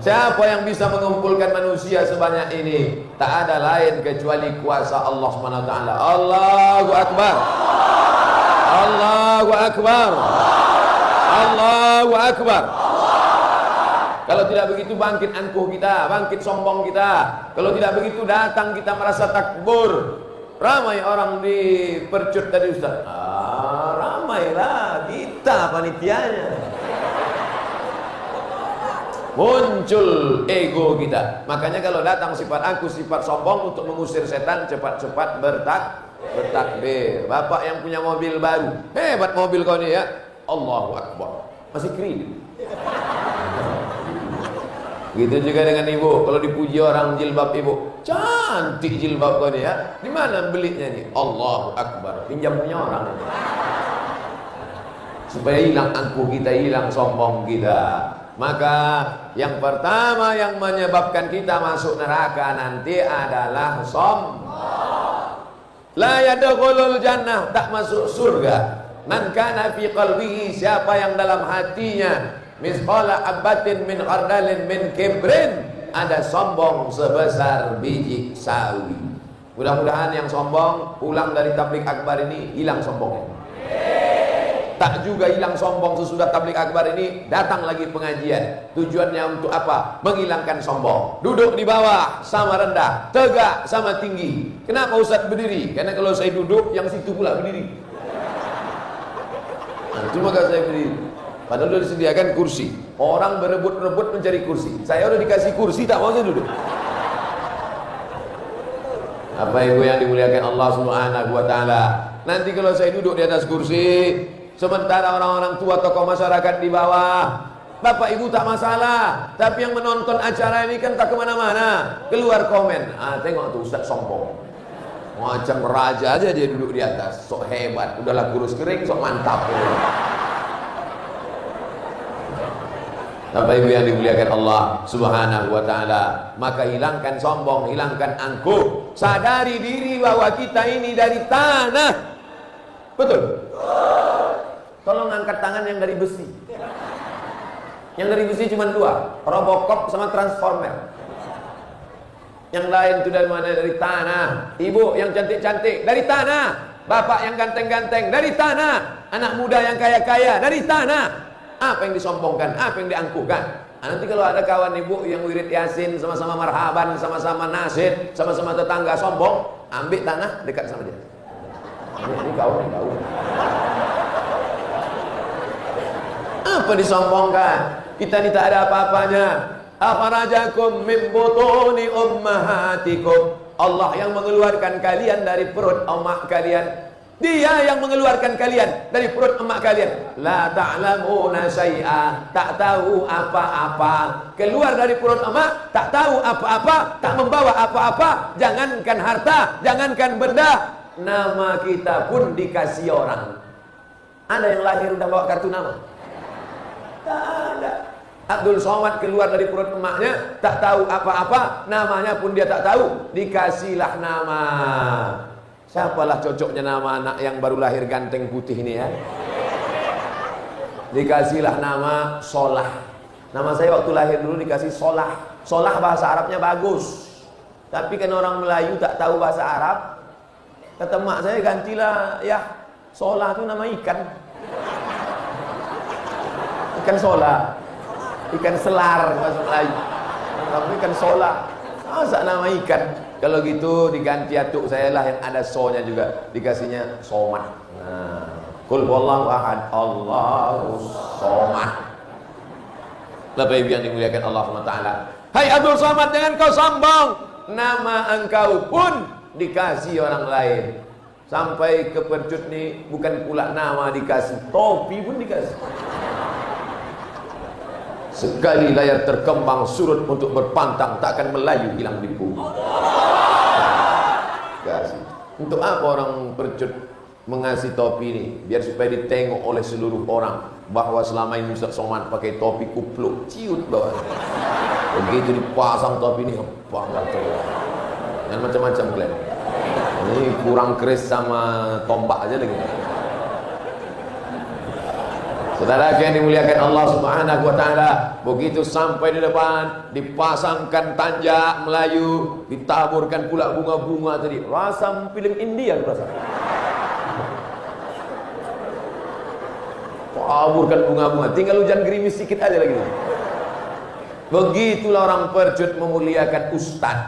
Siapa yang bisa mengumpulkan manusia sebanyak ini? Tak ada lain kecuali kuasa Allah SWT. Allahu Akbar. Allahu Akbar. Allahu Akbar. Kalau tidak begitu bangkit angkuh kita, bangkit sombong kita. Kalau tidak begitu datang kita merasa takbur. Ramai orang di percut tadi Ustaz. Ramailah kita panitianya. Muncul ego kita. Makanya kalau datang sifat aku, sifat sombong, untuk mengusir setan cepat-cepat bertakbir. Bapak yang punya mobil baru, hebat mobil kau ni ya. Allahu Akbar. Masih kredit. Gitu juga dengan ibu. Kalau dipuji orang jilbab ibu, cantik jilbab kau ni ya. Di mana belinya ni? Allahu Akbar. Pinjam punya orang. Supaya hilang angkuh kita, hilang sombong kita. Maka yang pertama yang menyebabkan kita masuk neraka nanti adalah sombong. La yadkhulul jannah, tak masuk surga. Man kana fi qalbihi, siapa yang dalam hatinya misqala habatin min khardalin min kibrin, ada sombong sebesar biji sawi. Mudah-mudahan yang sombong pulang dari tablik akbar ini hilang sombongnya. Tak juga hilang sombong sesudah tablik akbar ini datang lagi pengajian. Tujuannya untuk apa? Menghilangkan sombong. Duduk di bawah sama rendah, tegak sama tinggi. Kenapa Ustaz berdiri? Karena kalau saya duduk, yang situ pula berdiri. Nah, cuma kalau saya berdiri. Padahal sudah disediakan kursi. Orang berebut-rebut mencari kursi. Saya udah dikasih kursi, tak mau saya duduk. Apa ibu yang dimuliakan Allah Subhanahu wa taala? Nanti kalau saya duduk di atas kursi, sementara orang-orang tua tokoh masyarakat di bawah, bapak ibu tak masalah. Tapi yang menonton acara ini kan tak kemana-mana, keluar komen, tengok tuh Ustaz sombong, macam raja aja dia duduk di atas, sok hebat, udahlah kurus kering, sok mantap. Bapak ibu yang dimuliakan Allah Subhanahu wa taala, maka hilangkan sombong, hilangkan angkuh, sadari diri bahwa kita ini dari tanah. Betul? Tolong angkat tangan yang dari besi. Yang dari besi cuma dua, Robocop sama Transformer. Yang lain itu dari mana? Dari tanah. Ibu yang cantik-cantik dari tanah. Bapak yang ganteng-ganteng dari tanah. Anak muda yang kaya-kaya dari tanah. Apa yang disombongkan? Apa yang diangkuhkan? Nanti kalau ada kawan ibu yang wirid yasin, sama-sama marhaban, sama-sama nasid, sama-sama tetangga sombong, ambil tanah dekat sama dia. Ini kau. Apa disombongkan? Kita ini tak ada apa-apanya. Akhrajakum min butuni ummahatikum. Allah yang mengeluarkan kalian dari perut emak kalian. Dia yang mengeluarkan kalian dari perut emak kalian. La ta'lamuna syai'a, tak tahu apa-apa. Keluar dari perut emak, tak tahu apa-apa, tak membawa apa-apa. Jangankan harta, jangankan benda, nama kita pun dikasih orang. Ada yang lahir udah bawa kartu nama? Tak ada. Abdul Somad keluar dari perut emaknya, tak tahu apa-apa, namanya pun dia tak tahu, dikasihlah nama. Siapalah cocoknya nama anak yang baru lahir ganteng putih ini ya? Dikasihlah nama Solah. Nama saya waktu lahir dulu dikasih Solah. Solah bahasa Arabnya bagus, tapi kan orang Melayu tak tahu bahasa Arab. Kata mak saya, gantilah ya, Solah itu nama ikan. Ikan Solah, ikan selar bahasa Melayu. Tapi ikan Solah, masa nama ikan? Kalau gitu diganti atuk saya lah yang ada so-nya juga, dikasihnya Somad. Nah, Qul huwallahu ahad, Allahu somad. Bapak Ibu yang dimuliakan Allah SWT. Hai Abdul Somad, jangan kau sombong. Nama engkau pun dikasih orang lain. Sampai ke percut nih, bukan pula nama dikasih, topi pun dikasih. Sekali layar terkembang surut untuk berpantang, tak akan melayu hilang di bumi. Kasih. Untuk apa orang percut mengasih topi ini? Biar supaya ditengok oleh seluruh orang bahwa selama ini Ustaz Somad pakai topi kupluk, ciut bawah. Begitu dipasang topi ini, apa kata? Dan macam-macam klaim. Ini kurang keris sama tombak aja lagi. Saudara yang dimuliakan Allah Subhanahu wa taala, begitu sampai di depan dipasangkan tanjak Melayu, ditaburkan pula bunga-bunga tadi. Rasa film India rasa. Taburkan bunga-bunga, tinggal hujan gerimis sedikit aja lagi. Begitulah orang Percut memuliakan ustaz.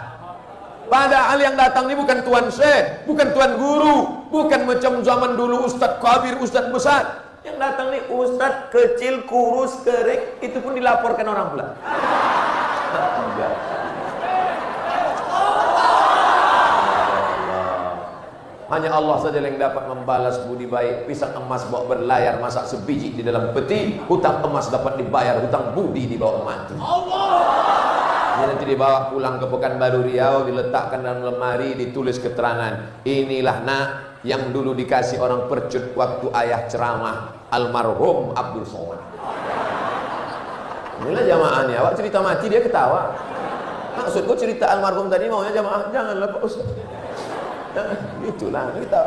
Padahal yang datang ini bukan tuan syekh, bukan tuan guru, bukan macam zaman dulu ustaz kabir, ustaz besar. Yang datang nih ustaz kecil, kurus, kering, itu pun dilaporkan orang pula. Hanya Allah saja yang dapat membalas budi baik. Pisang emas bawa berlayar, masak sebiji di dalam peti. Hutang emas dapat dibayar, hutang budi dibawa mati. Ini nanti dibawa pulang ke Pekanbaru Riau, diletakkan dalam lemari, ditulis keterangan. Inilah nak yang dulu dikasih orang Percut waktu ayah ceramah, almarhum Abdul Somad. Inilah jamaahnya. Awak cerita mati dia ketawa. Maksudku cerita almarhum tadi maunya jamaah, janganlah Pak Ustaz. Itulah kita.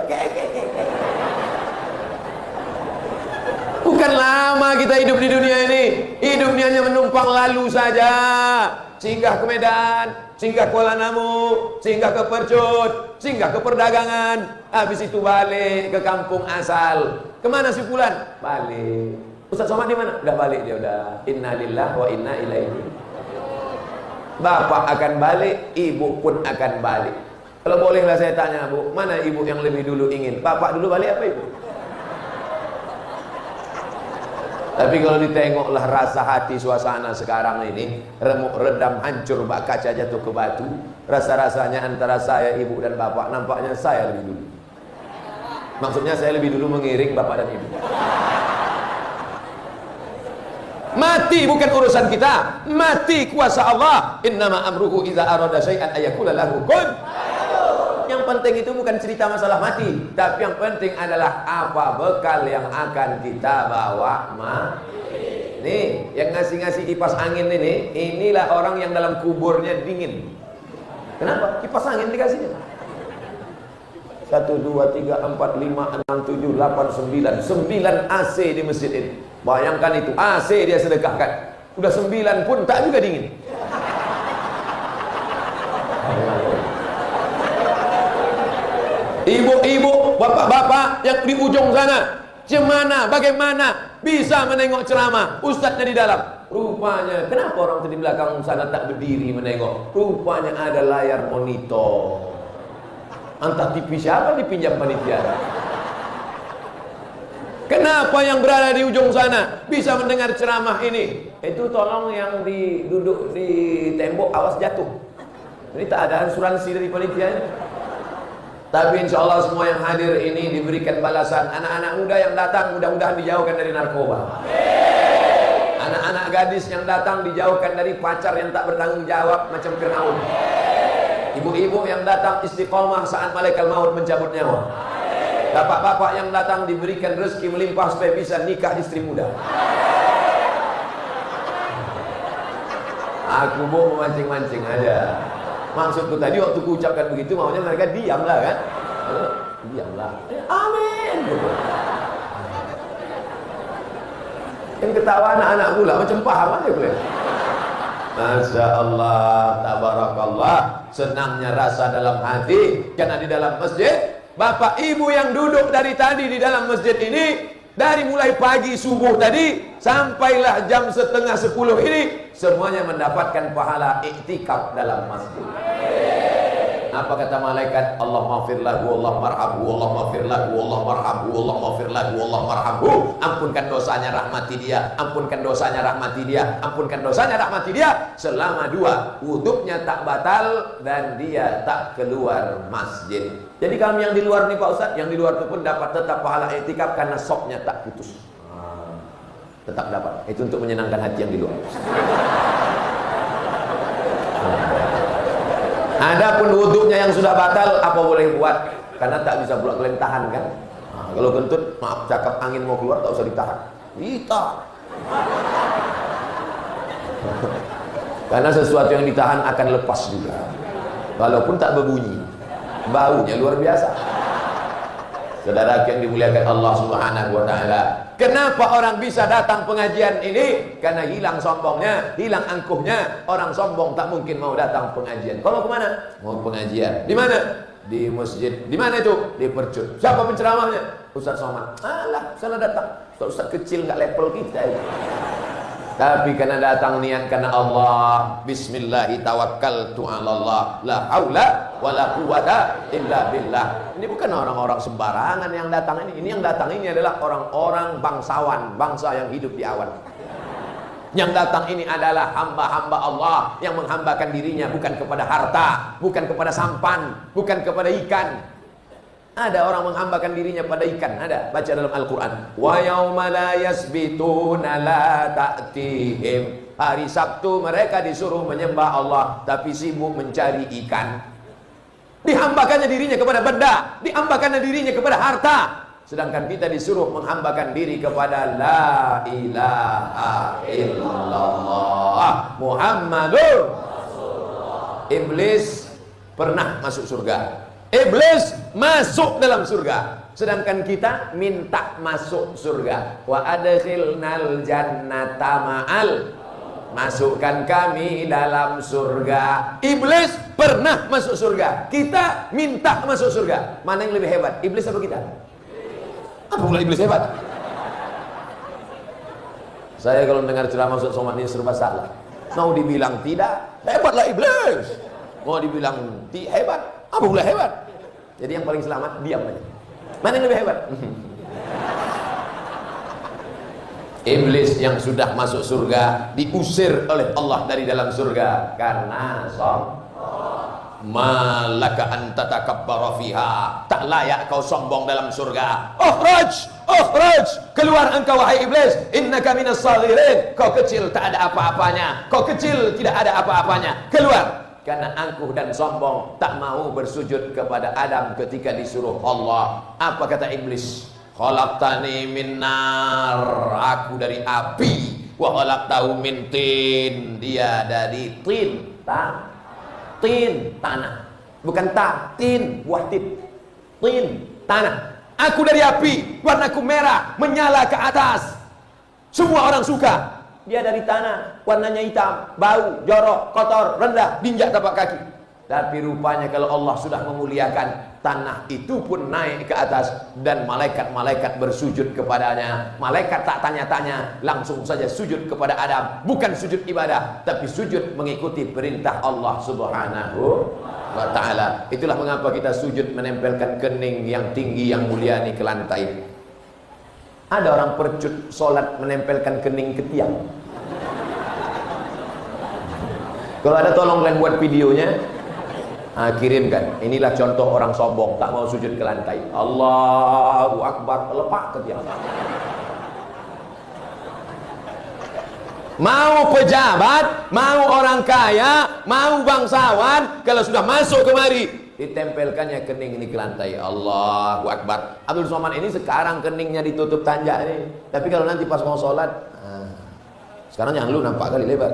Bukan lama kita hidup di dunia ini. Hidupnya hanya menumpang lalu saja. Singgah ke Medan, singgah ke Kuala Namu, singgah ke Percut, singgah ke perdagangan. Habis itu balik ke kampung asal. Kemana si Fulan? Balik. Ustaz Somad di mana? Udah balik dia udah. Innalillahi wa inna ilaihi. Bapak akan balik, ibu pun akan balik. Kalau bolehlah saya tanya, Bu, mana ibu yang lebih dulu ingin? Bapak dulu balik apa ibu? Tapi kalau ditengoklah rasa hati suasana sekarang ini, remuk redam hancur, bak kaca jatuh ke batu. Rasa-rasanya antara saya, ibu dan bapak, nampaknya saya lebih dulu. Maksudnya saya lebih dulu mengiring bapak dan ibu. Mati bukan urusan kita, mati kuasa Allah. Innama amruhu idza arada syai'an ayakula lahu kun. Yang penting itu bukan cerita masalah mati, tapi yang penting adalah apa bekal yang akan kita bawa mati. Nih, yang ngasih-ngasih kipas angin ini, inilah orang yang dalam kuburnya dingin. Kenapa? Kipas angin dikasihnya. 1, 2, 3, 4, 5, 6, 7, 8, 9 9 AC di masjid ini. Bayangkan itu, AC dia sedekahkan. Udah 9 pun tak juga dingin. Ibu-ibu, bapak-bapak yang di ujung sana, bagaimana bisa menengok ceramah ustadznya di dalam? Rupanya, kenapa orang di belakang sana tak berdiri menengok? Rupanya ada layar monitor. Entah TV siapa dipinjam panitia. Kenapa yang berada di ujung sana bisa mendengar ceramah ini? Itu tolong yang duduk di tembok awas jatuh. Ini tak ada asuransi dari panitianya. Tapi insya Allah semua yang hadir ini diberikan balasan. Anak-anak muda yang datang mudah-mudahan dijauhkan dari narkoba. Anak-anak gadis yang datang dijauhkan dari pacar yang tak bertanggung jawab macam Fir'aun. Ibu-ibu yang datang istiqomah saat malaikat maut mencabut nyawa. Bapak-bapak yang datang diberikan rezeki melimpah supaya bisa nikah istri muda. Aku mau memancing-mancing aja. Maksudku tadi waktu ku ucapkan begitu maunya mereka diamlah kan? Diamlah. Amin. Yang ketawa anak-anak pula macam paham aja boleh. Masya Allah, tabarakallah. Senangnya rasa dalam hati karena di dalam masjid bapak ibu yang duduk dari tadi di dalam masjid ini, dari mulai pagi subuh tadi sampailah jam 9:30 ini, semuanya mendapatkan pahala iktikaf dalam masjid. Apa kata malaikat? Allah maghfir lahu, Allah marhamhu, Allah maghfir lahu, Allah marhamhu, Allah maghfir lahu, Allah marhamhu. Ampunkan dosanya, rahmati dia. Ampunkan dosanya, rahmati dia. Ampunkan dosanya, rahmati dia. Selama 2, wuduknya tak batal dan dia tak keluar masjid. Jadi kami yang di luar nih Pak Ustaz, yang di luar itu pun dapat tetap pahala iktikaf karena soknya tak putus. Tetap dapat. Itu untuk menyenangkan hati yang di luar. Adapun wuduknya yang sudah batal, apa boleh buat? Karena tak bisa pula kalian tahan kan? Kalau kentut, maaf cakap angin mau keluar tak usah ditahan. Ditahan. Karena sesuatu yang ditahan akan lepas juga. Walaupun tak berbunyi. Baunya luar biasa. Saudara yang dimuliakan Allah Subhanahu wa taala, Kenapa orang bisa datang pengajian ini? Karena hilang sombongnya, hilang angkuhnya. Orang sombong tak mungkin mau datang pengajian. Kalau kemana? Mau pengajian. Di mana? Di masjid. Di mana itu? Di Percut. Siapa penceramahnya? Ustaz Somad. Alah, salah datang. Ustaz kecil nggak level kita itu. Tapi karena datang niat karena Allah, Bismillahi tawakkaltu 'ala Allah, la haula wala quwata illa billah. Ini bukan orang-orang sembarangan yang datang ini. Ini yang datang ini adalah orang-orang bangsawan, bangsa yang hidup di awan. Yang datang ini adalah hamba-hamba Allah yang menghambakan dirinya bukan kepada harta, bukan kepada sampan, bukan kepada ikan. Ada orang menghambakan dirinya pada ikan. Ada, baca dalam Al-Quran. Wa yauma la yasbituna la ta'tihim. Hari Sabtu mereka disuruh menyembah Allah, tapi sibuk mencari ikan. Dihambakannya dirinya kepada benda, dihambakannya dirinya kepada harta. Sedangkan kita disuruh menghambakan diri kepada la ilaha illallah Muhammadur Rasulullah. Iblis pernah masuk surga. Iblis masuk dalam surga, sedangkan kita minta masuk surga. Wa adkhilnal jannata ma'al, masukkan kami dalam surga. Iblis pernah masuk surga, kita minta masuk surga. Mana yang lebih hebat, iblis apa kita? Apa pula iblis hebat? Saya kalau mendengar ceramah Ustaz Somad ini serba salah. Mau dibilang tidak, hebatlah iblis. Mau dibilang hebat, apa pula hebat? Jadi yang paling selamat diam aja. Mana yang lebih hebat? Iblis yang sudah masuk surga diusir oleh Allah dari dalam surga karena sombong. Malaka anta takabbara fiha, tak layak kau sombong dalam surga. Ukhraj, keluar engkau wahai iblis, innaka minas saghirin, kau kecil tak ada apa-apanya, kau kecil tidak ada apa-apanya, keluar. Karena angkuh dan sombong tak mau bersujud kepada Adam ketika disuruh Allah. Apa kata iblis? Khalaqtani min nar, aku dari api, wa khalaqtahu min tin, dia dari tin, tanah, bukan tin, buah tin, tanah. Aku dari api, warnaku merah, menyala ke atas, semua orang suka. Dia dari tanah, warnanya hitam, bau, jorok, kotor, rendah, diinjak tapak kaki. Tapi rupanya kalau Allah sudah memuliakan, tanah itu pun naik ke atas dan malaikat-malaikat bersujud kepadanya. Malaikat tak tanya-tanya, langsung saja sujud kepada Adam. Bukan sujud ibadah, tapi sujud mengikuti perintah Allah Subhanahu wa ta'ala. Itulah mengapa kita sujud menempelkan kening yang tinggi, yang mulia ini ke lantai. Ada orang Percut sholat menempelkan kening ke tiang. Kalau ada tolong kalian buat videonya, kirimkan. Inilah contoh orang sombong, tak mau sujud ke lantai. Allahu Akbar, lepak ke tiang. Mau pejabat, mau orang kaya, mau bangsawan, kalau sudah masuk kemari, ditempelkannya kening ini ke lantai. Allahu Akbar. Abdul Somad ini sekarang keningnya ditutup tanjak ini. Tapi kalau nanti pas mau sholat, sekarang jangan lu nampak kali lebar.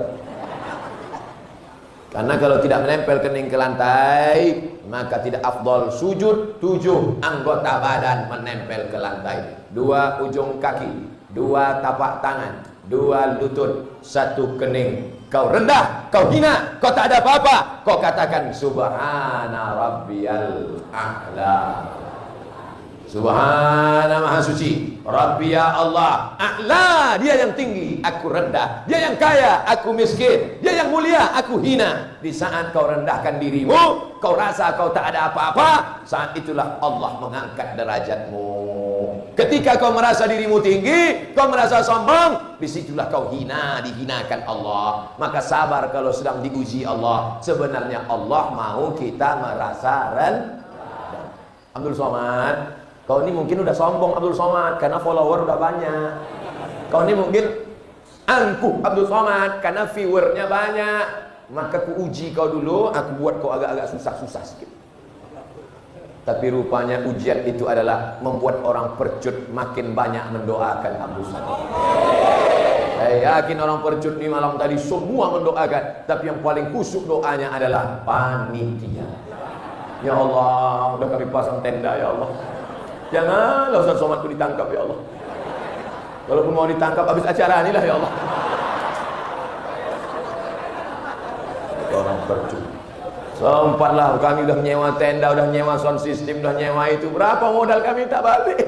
Karena kalau tidak menempel kening ke lantai, maka tidak afdol sujud 7 anggota badan menempel ke lantai. 2 ujung kaki, 2 tapak tangan, 2 lutut, 1 kening. Kau rendah, kau hina, kau tak ada apa-apa. Kau katakan subhana rabbiyal a'la. Subhana maha suci, Rabbi ya Allah, a'la, dia yang tinggi, aku rendah. Dia yang kaya, aku miskin. Dia yang mulia, aku hina. Di saat kau rendahkan dirimu, kau rasa kau tak ada apa-apa, saat itulah Allah mengangkat derajatmu. Ketika kau merasa dirimu tinggi, kau merasa sombong, disitulah kau hina, dihinakan Allah. Maka sabar kalau sedang diuji Allah. Sebenarnya Allah mau kita merasa rendah. Abdul Somad, kau ini mungkin udah sombong Abdul Somad karena follower udah banyak. Kau ini mungkin angkuh Abdul Somad karena viewernya banyak. Maka ku uji kau dulu, aku buat kau agak-agak susah-susah sedikit. Tapi rupanya ujian itu adalah membuat orang Percut makin banyak mendoakan Abdul Somad. Saya yakin orang Percut di malam tadi semua mendoakan, tapi yang paling khusyuk doanya adalah panitia. Ya Allah, udah kami pasang tenda ya Allah. Janganlah Ustaz Somad itu ditangkap ya Allah. Walaupun mau ditangkap habis acara inilah ya Allah. Orang percuma. Sempatlah kami udah nyewa tenda, udah nyewa sound system, udah nyewa itu. Berapa modal kami tak balik?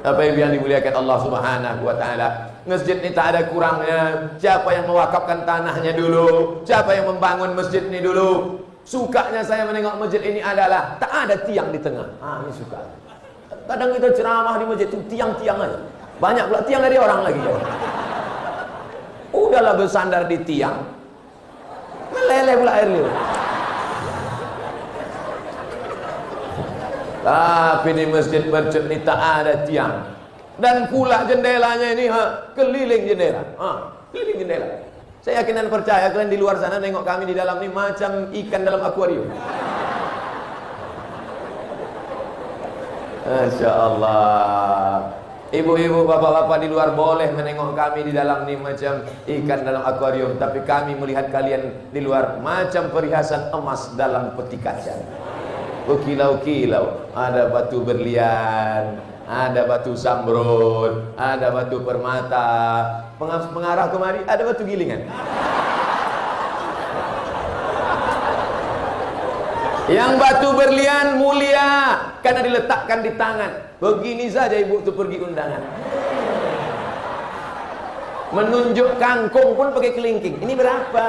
Apa yang dimuliakan Allah Subhanahu wa taala. Masjid ini tak ada kurangnya. Siapa yang mewakafkan tanahnya dulu? Siapa yang membangun masjid ini dulu? Sukanya saya menengok masjid ini adalah tak ada tiang di tengah. Ini suka. Kadang kita ceramah di masjid itu tiang-tiang aja. Banyak pula tiang dari orang lagi. Udahlah bersandar di tiang. Meleleh pula air liur. Tapi di masjid Bercut ini tak ada tiang. Dan pula jendelanya ini keliling jendela. Keliling jendela. Saya yakin dan percaya kalian di luar sana nengok kami di dalam ini macam ikan dalam akuarium. Masya Allah. Ibu-ibu, bapak-bapak di luar boleh menengok kami di dalam ini macam ikan dalam akuarium. Tapi kami melihat kalian di luar macam perhiasan emas dalam peti kaca. Berkilau-kilau. Ada batu berlian, ada batu samrud, ada batu permata. Mengarah kemari ada batu gilingan. Yang batu berlian mulia karena diletakkan di tangan. Begini saja ibu tu pergi undangan. Menunjuk kangkung pun pakai kelingking. Ini berapa?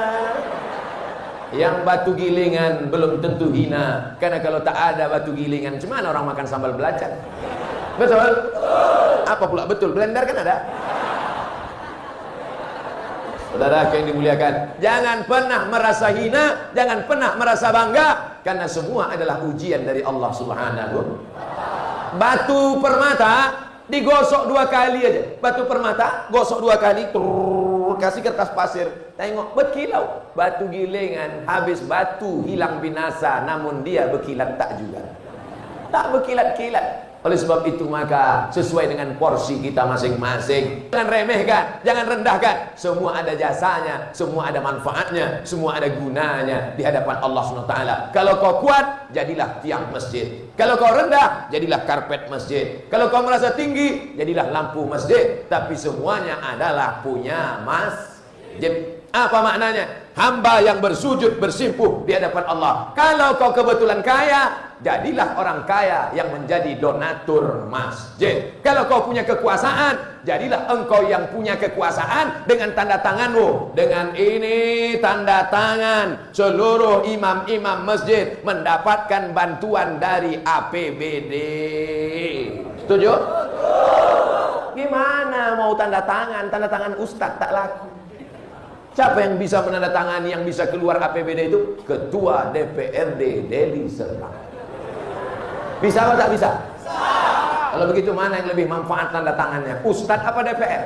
Yang batu gilingan belum tentu hina. Karena kalau tak ada batu gilingan, gimana orang makan sambal belacan? Betul? Apa pula betul? Blender kan ada. Saudara yang dimuliakan, jangan pernah merasa hina, jangan pernah merasa bangga, karena semua adalah ujian dari Allah Subhanahu. Batu permata digosok 2 kali aja. Batu permata gosok 2 kali, kasih kertas pasir, tengok berkilau. Batu gilingan habis batu hilang binasa, namun dia berkilat tak juga. Tak berkilat-kilat. Oleh sebab itu maka sesuai dengan porsi kita masing-masing. Jangan remehkan, jangan rendahkan. Semua ada jasanya, semua ada manfaatnya, semua ada gunanya di hadapan Allah SWT. Kalau kau kuat, jadilah tiang masjid. Kalau kau rendah, jadilah karpet masjid. Kalau kau merasa tinggi, jadilah lampu masjid. Tapi semuanya adalah punya masjid. Apa maknanya? Hamba yang bersujud bersimpuh di hadapan Allah. Kalau kau kebetulan kaya, jadilah orang kaya yang menjadi donatur masjid. Kalau kau punya kekuasaan, jadilah engkau yang punya kekuasaan dengan tanda tanganmu. Dengan ini tanda tangan seluruh imam-imam masjid mendapatkan bantuan dari APBD. Setuju? Gimana mau tanda tangan? Tanda tangan ustadz tak laku. Siapa yang bisa menandatangani, yang bisa keluar APBD itu? Ketua DPRD Deli Serdang. Bisa atau tak bisa? Bisa. Kalau begitu mana yang lebih manfaat tanda tangannya? Ustadz apa DPR?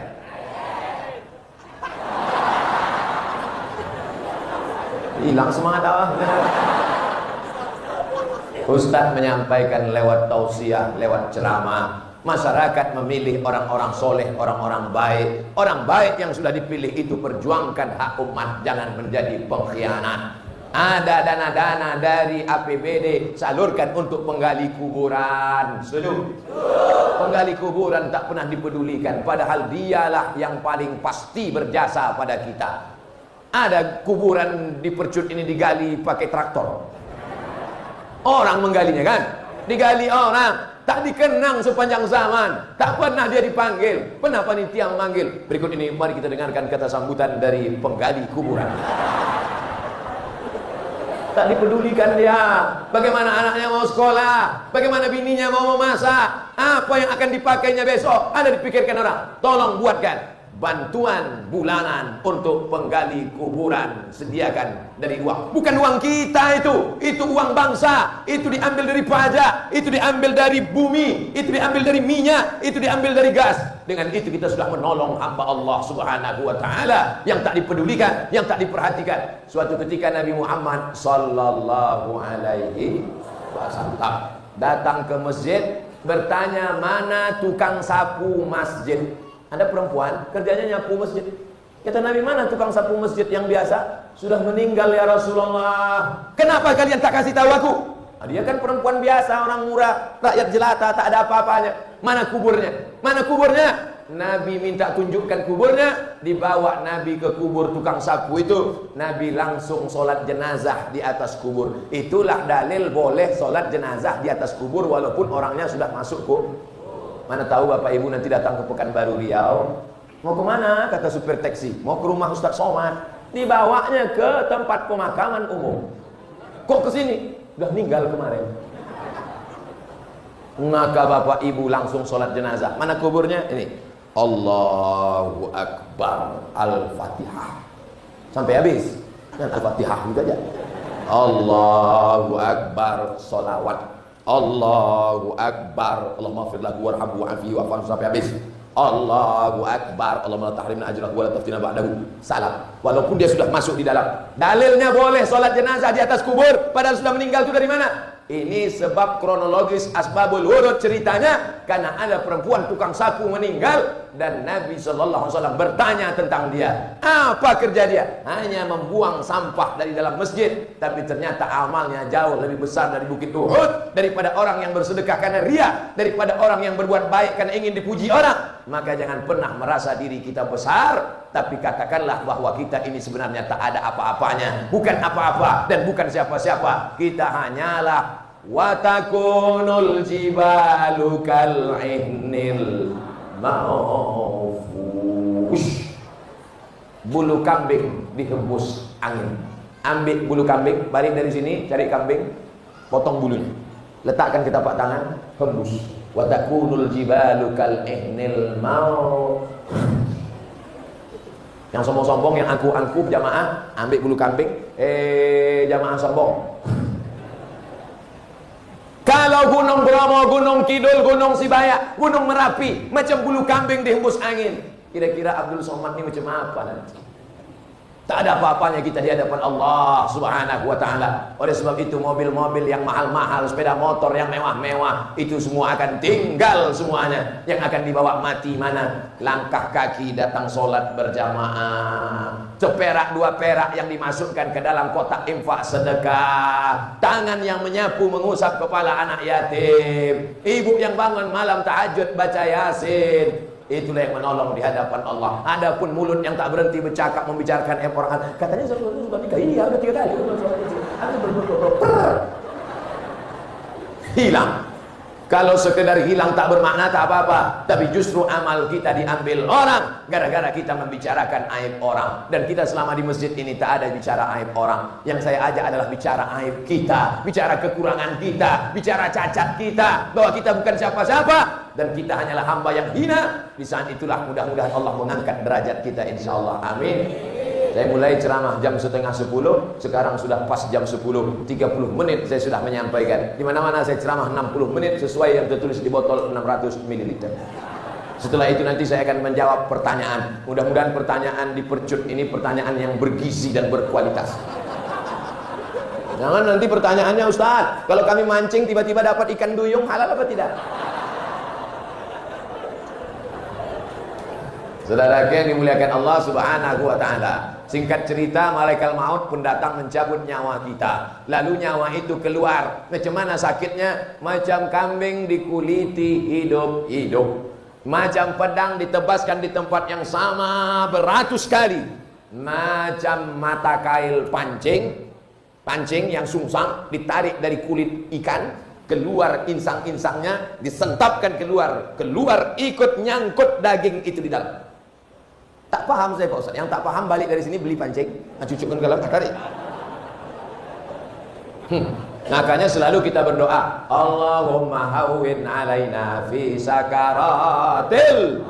Hilang semangat Allah. Ustadz menyampaikan lewat tausiah, lewat ceramah. Masyarakat memilih orang-orang soleh, orang-orang baik. Orang baik yang sudah dipilih itu perjuangkan hak umat, jangan menjadi pengkhianat. Ada dana-dana dari APBD salurkan untuk penggali kuburan. Setuju? Penggali kuburan tak pernah dipedulikan, padahal dialah yang paling pasti berjasa pada kita. Ada kuburan di Percut ini digali pakai traktor. Orang menggalinya kan? Digali orang. Tak dikenang sepanjang zaman. Tak pernah dia dipanggil. Pernah panitia memanggil. Berikut ini mari kita dengarkan kata sambutan dari penggali kuburan. Tak dipedulikan dia. Bagaimana anaknya mau sekolah, bagaimana bininya mau memasak, apa yang akan dipakainya besok, ada dipikirkan orang. Tolong buatkan bantuan bulanan untuk penggali kuburan, sediakan dari uang. Bukan uang kita itu uang bangsa. Itu diambil dari pajak, itu diambil dari bumi, itu diambil dari minyak, itu diambil dari gas. Dengan itu kita sudah menolong hamba Allah Subhanahu wa taala yang tak dipedulikan, yang tak diperhatikan. Suatu ketika Nabi Muhammad sallallahu alaihi wasallam datang ke masjid, bertanya, "Mana tukang sapu masjid?" Ada perempuan kerjanya nyapu masjid. Kata Nabi, "Mana tukang sapu masjid yang biasa?" "Sudah meninggal ya Rasulullah." "Kenapa kalian tak kasih tahu aku?" Dia kan perempuan biasa, orang murah, rakyat jelata, tak ada apa-apanya. Mana kuburnya? Mana kuburnya? Nabi minta tunjukkan kuburnya, dibawa Nabi ke kubur tukang sapu itu, Nabi langsung sholat jenazah di atas kubur. Itulah dalil boleh sholat jenazah di atas kubur walaupun orangnya sudah masuk kubur. Mana tahu Bapak Ibu nanti datang ke Pekanbaru Riau, mau kemana? Kata supir taksi, mau ke rumah Ustaz Somad. Dibawanya ke tempat pemakaman umum. Kok ke sini? Udah meninggal kemarin. Maka Bapak Ibu langsung sholat jenazah. Mana kuburnya? Ini. Allahu Akbar, Al-Fatihah sampai habis. Dan Al-Fatihah juga aja. Allahu Akbar, sholawat. Allahu Akbar, Allahumma firlahu warhamhu wa'afihi wa'afu sampai habis. Allahu Akbar, Allahumma la tahrimna ajrahu wa la taftina ba'dahu. Salam. Walaupun dia sudah masuk di dalam. Dalilnya boleh sholat jenazah di atas kubur padahal sudah meninggal itu dari mana? Ini sebab kronologis asbabul wurud ceritanya, karena ada perempuan tukang sapu meninggal dan Nabi SAW bertanya tentang dia. Apa kerja dia? Hanya membuang sampah dari dalam masjid, tapi ternyata amalnya jauh lebih besar dari bukit Uhud, daripada orang yang bersedekah karena ria, daripada orang yang berbuat baik karena ingin dipuji orang. Maka jangan pernah merasa diri kita besar, tapi katakanlah bahwa kita ini sebenarnya tak ada apa-apanya, bukan apa-apa dan bukan siapa-siapa. Kita hanyalah watakunul jibalu kal'ihnil ma'fush. Bulu kambing dihembus angin. Ambil bulu kambing, balik dari sini, cari kambing, potong bulunya, letakkan ke tapak tangan, hembus. Watakunul jibalu kal'ihnil ma'fush. Yang sombong-sombong, yang angkuh-angkuh jamaah, ambil bulu kambing. Jamaah sombong. Kalau Gunung Bromo, Gunung Kidul, Gunung Sibaya, Gunung Merapi macam bulu kambing dihembus angin, kira-kira Abdul Somad ini macam apa nanti? Tak ada apa-apanya kita di hadapan Allah Subhanahu wa ta'ala. Oleh sebab itu mobil-mobil yang mahal-mahal, sepeda motor yang mewah-mewah, itu semua akan tinggal semuanya. Yang akan dibawa mati mana? Langkah kaki datang sholat berjamaah, seperak dua perak yang dimasukkan ke dalam kotak infak sedekah, tangan yang menyapu mengusap kepala anak yatim, ibu yang bangun malam tahajud baca Yasin. Itulah yang menolong di hadapan Allah. Adapun mulut yang tak berhenti bercakap membicarakan orang, katanya sudah nikah, iya udah 3 kali, hilang. Kalau sekedar hilang tak bermakna tak apa-apa, tapi justru amal kita diambil orang gara-gara kita membicarakan aib orang. Dan kita selama di masjid ini tak ada bicara aib orang. Yang saya ajak adalah bicara aib kita, bicara kekurangan kita, bicara cacat kita, bahwa kita bukan siapa-siapa dan kita hanyalah hamba yang hina. Di saat itulah mudah-mudahan Allah mengangkat derajat kita, insyaallah. Amin. Saya mulai ceramah jam 9:30, sekarang sudah pas jam 10, 30 menit saya sudah menyampaikan. Di mana-mana saya ceramah 60 menit sesuai yang tertulis di botol 600 ml. Setelah itu nanti saya akan menjawab pertanyaan. Mudah-mudahan pertanyaan di percut ini pertanyaan yang bergizi dan berkualitas. Jangan nanti pertanyaannya, Ustaz, kalau kami mancing tiba-tiba dapat ikan duyung, halal apa tidak? Saudara yang dimuliakan Allah Subhanahu wa ta'ala, singkat cerita, malaikat maut pun datang mencabut nyawa kita. Lalu nyawa itu keluar. Macam mana sakitnya? Macam kambing dikuliti hidup-hidup, macam pedang ditebaskan di tempat yang sama beratus kali, macam mata kail pancing yang sungsang ditarik dari kulit ikan, keluar insang-insangnya, disentapkan keluar ikut nyangkut daging itu di dalam. Tak paham saya Pak Ustaz. Yang tak paham balik dari sini beli pancing, cucukkan ke dalam, tarik. Makanya selalu kita berdoa, Allahumma hawwin alaina fi sakaratil,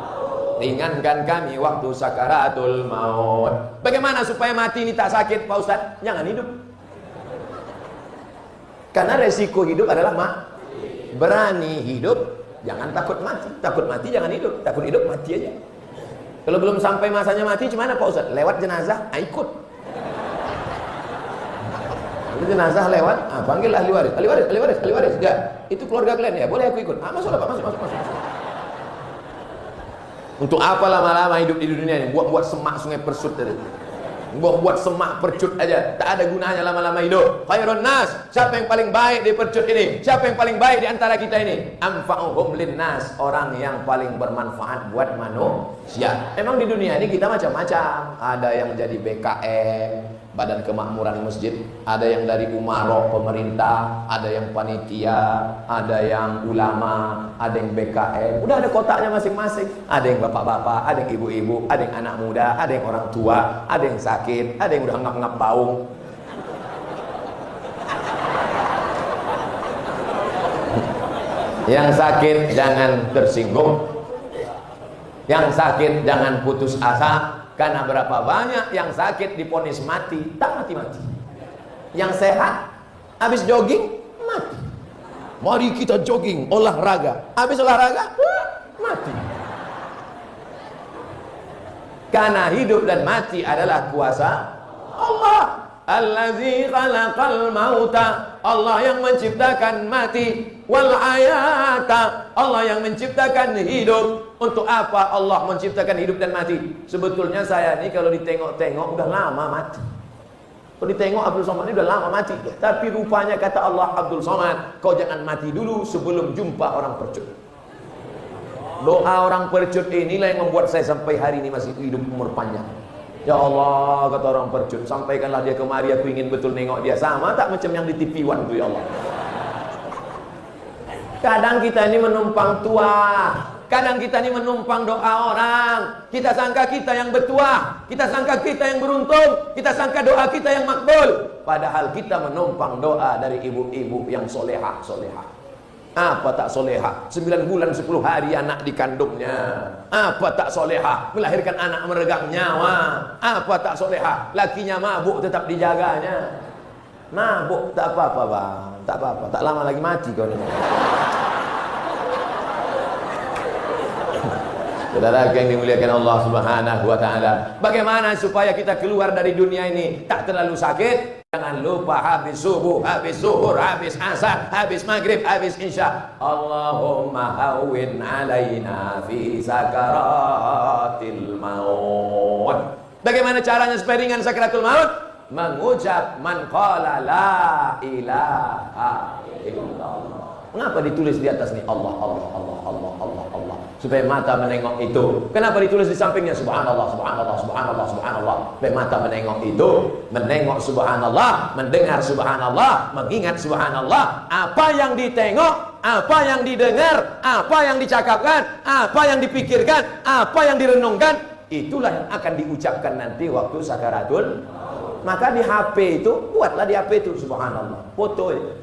ringankan kami waktu sakaratul maut. Bagaimana supaya mati ini tak sakit Pak Ustaz? Jangan hidup. Karena resiko hidup adalah mati. Berani hidup, jangan takut mati. Takut mati jangan hidup. Takut hidup mati aja. Kalau belum sampai masanya mati, gimana Pak Ustaz? Lewat jenazah, ikut. Jenazah lewat, panggil ahli waris. Ya, itu keluarga kalian ya, boleh aku ikut. Masuk. Untuk apa lama-lama hidup di dunia ini? Buat semak sungai Persut tadi. buat semak percut aja, tak ada gunanya lama-lama hidup. Khairun nas, siapa yang paling baik di percut ini? Siapa yang paling baik di antara kita ini? Anfa'uhum linnas, orang yang paling bermanfaat buat manusia. Emang di dunia ini kita macam-macam. Ada yang jadi BKM, Badan Kemakmuran Masjid, ada yang dari umaro pemerintah, ada yang panitia, ada yang ulama, ada yang BKM. Udah ada kotaknya masing-masing. Ada yang bapak-bapak, ada yang ibu-ibu, ada yang anak muda, ada yang orang tua, ada yang sakit, ada yang udah ngap-ngap baung. Yang sakit jangan tersinggung, yang sakit jangan putus asa. Karena berapa banyak yang sakit diponis mati, tak mati-mati. Yang sehat, habis jogging, mati. Mari kita jogging, olahraga. Habis olahraga, mati. Karena hidup dan mati adalah kuasa Allah. Allazi khalaqal mauta, Allah yang menciptakan mati, wal hayata, Allah yang menciptakan hidup. Untuk apa Allah menciptakan hidup dan mati? Sebetulnya saya ini kalau ditengok-tengok udah lama mati. Kalau ditengok Abdul Somad ini udah lama mati. Tapi rupanya kata Allah, Abdul Somad, kau jangan mati dulu sebelum jumpa orang percut. Doa orang percut inilah yang membuat saya sampai hari ini masih hidup umur panjang. Ya Allah, kata orang percut, sampaikanlah dia kemari, aku ingin betul nengok dia. Sama tak macam yang di TV One tu, ya Allah. Kadang kita ini menumpang tua, kadang kita ini menumpang doa orang. Kita sangka kita yang bertuah, kita sangka kita yang beruntung, kita sangka doa kita yang makbul. Padahal kita menumpang doa dari ibu-ibu yang solehah. Apa tak soleha? 9 bulan 10 hari anak dikandungnya. Apa tak soleha? Melahirkan anak meregang nyawa. Apa tak soleha? Lakinya mabuk tetap dijaganya. Mabuk tak apa-apa bang, tak apa-apa, tak lama lagi mati kau ni. Saudara yang dimuliakan Allah Subhanahu wa taala, bagaimana supaya kita keluar dari dunia ini tak terlalu sakit? Jangan lupa habis subuh, habis zuhur, habis asar, habis maghrib, habis isya, Allahumma hawwin alaina fi sakaratil maut. Bagaimana caranya supaya ringan sakaratul maut? Mengucap man qala la ilaha illallah. Mengapa ditulis di atas ni Allah, Allah, Allah, Allah, Allah, Allah? Supaya mata menengok itu. Kenapa ditulis di sampingnya subhanallah, subhanallah, subhanallah, subhanallah? Supaya mata menengok itu, menengok subhanallah, mendengar subhanallah, mengingat subhanallah. Apa yang ditengok, apa yang didengar, apa yang dicakapkan, apa yang dipikirkan, apa yang direnungkan, itulah yang akan diucapkan nanti waktu sakaratul. Maka di HP itu, buatlah di HP itu subhanallah, foto ini.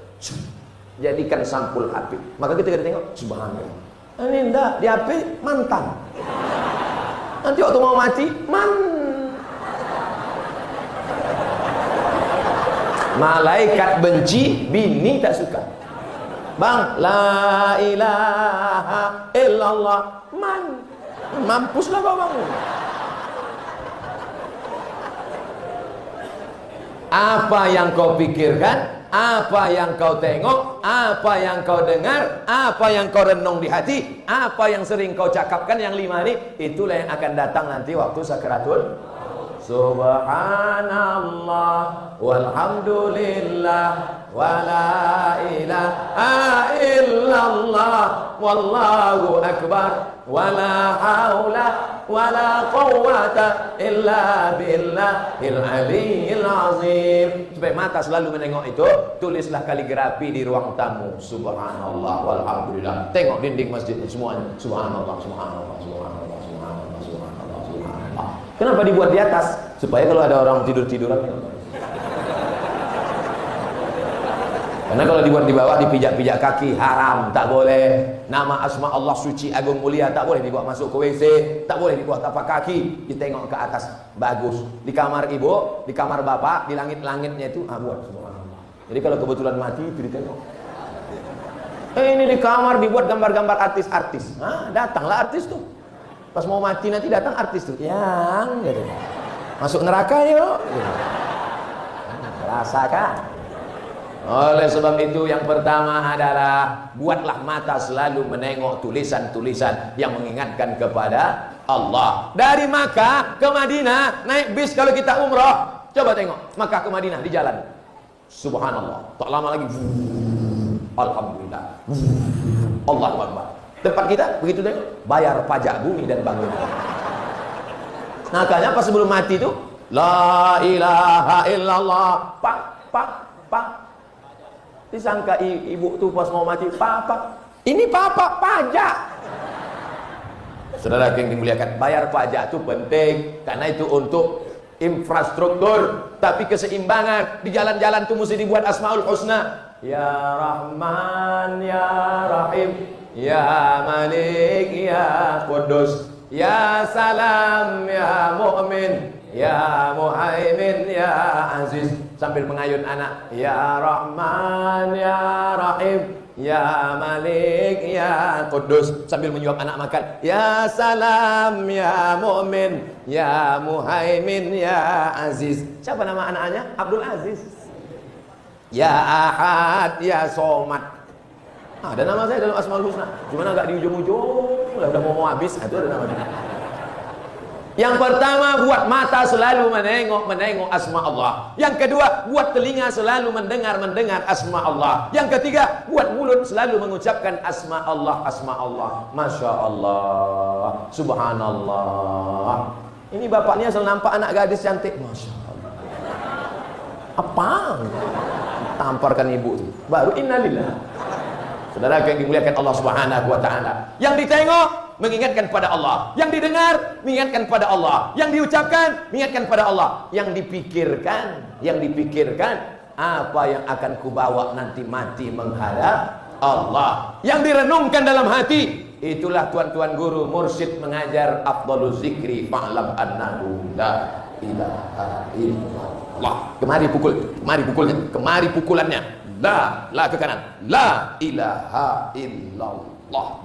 Jadikan sampul HP. Maka kita tengok subhanallah. Ini enggak, di HP mantan. Nanti waktu mau mati, malaikat benci, bini tak suka. Bang, la ilaha illallah, mampuslah kau bang. Apa yang kau pikirkan, apa yang kau tengok, apa yang kau dengar, apa yang kau renung di hati, apa yang sering kau cakapkan, yang 5 ini, itulah yang akan datang nanti waktu sakaratul. Subhanallah walhamdulillah wala ilaha illallah wallahu akbar wala haula wala quwwata illa billahil aliyyil azim. Supaya mata selalu menengok itu, tulislah kaligrafi di ruang tamu subhanallah walhamdulillah. Tengok dinding masjid semuanya subhanallah, subhanallah, subhanallah, subhanallah, subhanallah, subhanallah. Kenapa dibuat di atas? Supaya kalau ada orang tidur-tiduran. Karena kalau dibuat di bawah, dipijak-pijak kaki, haram, tak boleh. Nama asma Allah suci agung mulia tak boleh dibawa masuk ke WC, tak boleh dibawa tapak kaki, ditengok ke atas, bagus. Di kamar ibu, di kamar bapak, di langit-langitnya itu, buat subhanallah. Jadi kalau kebetulan mati itu ditengok. Ini di kamar dibuat gambar-gambar artis-artis. Datanglah artis tuh. Pas mau mati nanti datang artis tuh, yang gitu. Masuk neraka yuk. Gitu. Rasakan. Oleh sebab itu yang pertama adalah buatlah mata selalu menengok tulisan-tulisan yang mengingatkan kepada Allah. Dari Makkah ke Madinah naik bis kalau kita umrah. Coba tengok Makkah ke Madinah di jalan. Subhanallah. Tak lama lagi. Alhamdulillah. Allahu Akbar. Tempat kita begitu tengok, bayar pajak bumi dan bangunan. Makanya pas sebelum mati itu, la ilaha illallah. Pak. Disangka ibu tuh pas mau mati, papa. Ini papa pajak. Saudara yang dimuliakan, bayar pajak itu penting karena itu untuk infrastruktur, tapi keseimbangan di jalan-jalan itu mesti dibuat Asmaul Husna. Ya Rahman, Ya Rahim, Ya Malik, Ya Qudus, Ya Salam, Ya Mu'min, Ya Muhaimin, Ya Aziz. Sambil mengayun anak, Ya Rahman, Ya Rahim, Ya Malik, Ya Qudus. Sambil menyuap anak makan, Ya Salam, Ya Mu'min, Ya Muhaimin, Ya Aziz. Siapa nama anaknya? Abdul Aziz. Ya Ahad, Ya Somad. Ada nama saya dalam Asmaul Husna, cuman agak di ujung-ujung, udah mau habis. Itu ada namanya. Yang pertama, buat mata selalu menengok asma Allah. Yang kedua, buat telinga selalu mendengar asma Allah. Yang ketiga, buat mulut selalu mengucapkan asma Allah. Masya Allah, Subhanallah. Ini bapaknya selalu nampak anak gadis cantik. Masya Allah. Apa? Tamparkan ibu itu. Baru innalillah. Saudara yang dimuliakan Allah Subhanahu wa taala. Yang ditengok mengingatkan pada Allah, yang didengar mengingatkan pada Allah, yang diucapkan mengingatkan pada Allah, yang dipikirkan apa yang akan kubawa nanti mati menghadap Allah, yang direnungkan dalam hati. Itulah tuan-tuan guru mursyid mengajar afdhaluz zikri fa'lam annahu la ilaha illallah. Kemari pukulannya. La ke kanan. La ilaha illallah.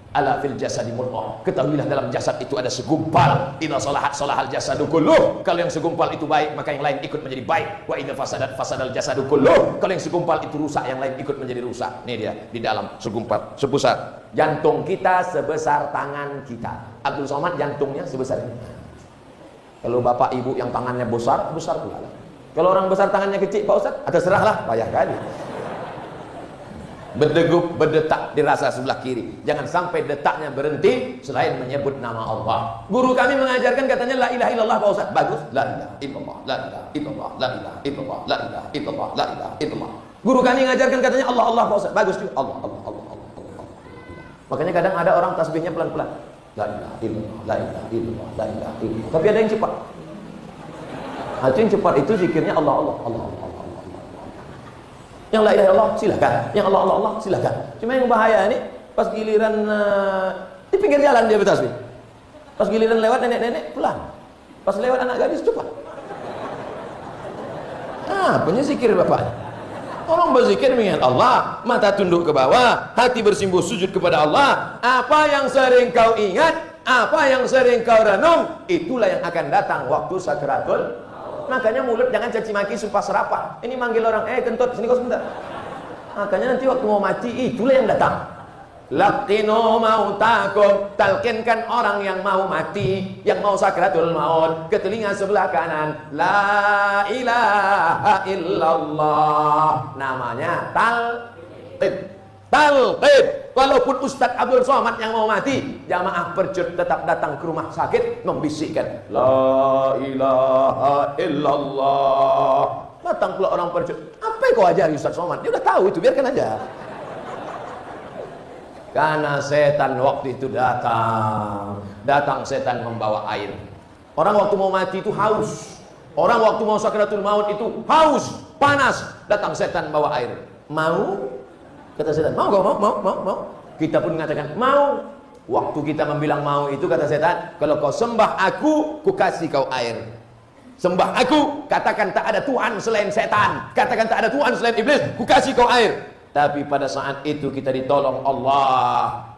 Ala fil jasadi mudghah. Ketahuilah dalam jasad itu ada segumpal. Idza salahat salahal jasadu kulluh. Kalau yang segumpal itu baik, maka yang lain ikut menjadi baik. Wa idza fasadat fasadal jasadu kulluh. Kalau yang segumpal itu rusak, yang lain ikut menjadi rusak. Ini dia di dalam segumpal, sebesar jantung kita, sebesar tangan kita. Abdul Somad jantungnya sebesar ini. Kalau bapak ibu yang tangannya besar pula. Kalau orang besar tangannya kecil, Pak Ustaz, terserahlah, payah kali. Berdegup, berdetak dirasa sebelah kiri. Jangan sampai detaknya berhenti selain menyebut nama Allah. Guru kami mengajarkan katanya la ilaha illallah, Pak Ustaz. Bagus, la ilaha illallah, la ilaha illallah, la ilaha illallah, la ilaha illallah, la ilaha illallah. Guru kami mengajarkan katanya Allah, Pak Ustaz. Bagus juga, Allah. Makanya kadang ada orang tasbihnya pelan-pelan. La ilaha illallah, la ilaha illallah, la ilaha illallah. Tapi ada yang cepat. Yang cepat itu zikirnya Allah. Yang la ilaha illallah silakan, yang Allah silakan. Cuma yang bahaya ini pas giliran di pinggir jalan dia bertasbih. Pas giliran lewat nenek-nenek pelan. Pas lewat anak gadis cepat. Punya zikir bapaknya. Tolong berzikir mengingat Allah, mata tunduk ke bawah, hati bersimpuh sujud kepada Allah. Apa yang sering kau ingat, apa yang sering kau renung, itulah yang akan datang waktu sakaratul. Makanya mulut jangan caci maki sumpah serapah. Ini manggil orang, kentut, sini kau sebentar. Makanya nanti waktu mau mati, itulah yang datang. Laqinu mautakum, talkinkan orang yang mau mati, yang mau sakratul maut, ke telinga sebelah kanan. La ilaha illallah. Namanya talqin. Walaupun Ustadz Abdul Somad yang mau mati, jamaah percut tetap datang ke rumah sakit membisikkan la ilaha illallah. Datang pula orang percut, apa yang kau ajari Ustadz Somad? Dia udah tahu itu, biarkan aja. Karena setan waktu itu datang setan membawa air. Orang waktu mau mati itu haus. Orang waktu mau sakratul maut itu haus, panas. Datang setan bawa air. Mau? Kata setan, mau. Kita pun mengatakan mau. Waktu kita membilang mau itu, kata setan, kalau kau sembah aku, ku kasih kau air. Sembah aku, katakan tak ada Tuhan selain setan, katakan tak ada Tuhan selain iblis, ku kasih kau air. Tapi pada saat itu kita ditolong Allah.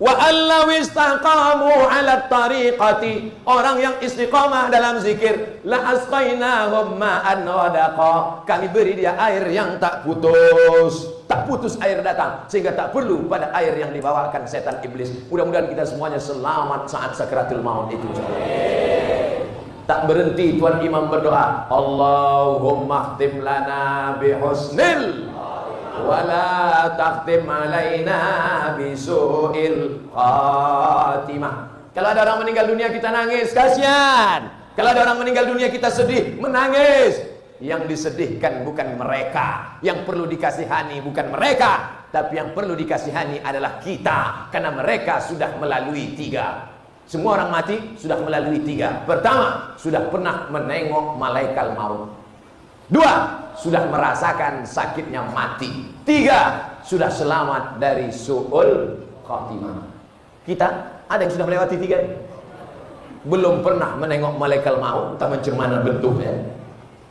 Wa allaw istaqamu 'ala tariqati, orang yang istiqamah dalam zikir, la asqainahum ma'an ghadaqa, kami beri dia air yang tak putus air datang, sehingga tak perlu pada air yang dibawakan setan iblis. Mudah-mudahan kita semuanya selamat saat sakaratul maut itu. Tak berhenti Tuan Imam berdoa, Allahumma khtim lana bihusnil wala takhtim alaina bisu'il khatimah. Kalau ada orang meninggal dunia kita nangis, kasihan. Kalau ada orang meninggal dunia kita sedih, menangis. Yang disedihkan bukan mereka, yang perlu dikasihani bukan mereka, tapi yang perlu dikasihani adalah kita, karena mereka sudah melalui 3. Semua orang mati sudah melalui 3. Pertama, sudah pernah menengok malaikat maut. 2, sudah merasakan sakitnya mati. 3, sudah selamat dari su'ul khatimah. Kita ada yang sudah melewati 3? Belum pernah menengok malaikat maut, entah macam mana bentuknya.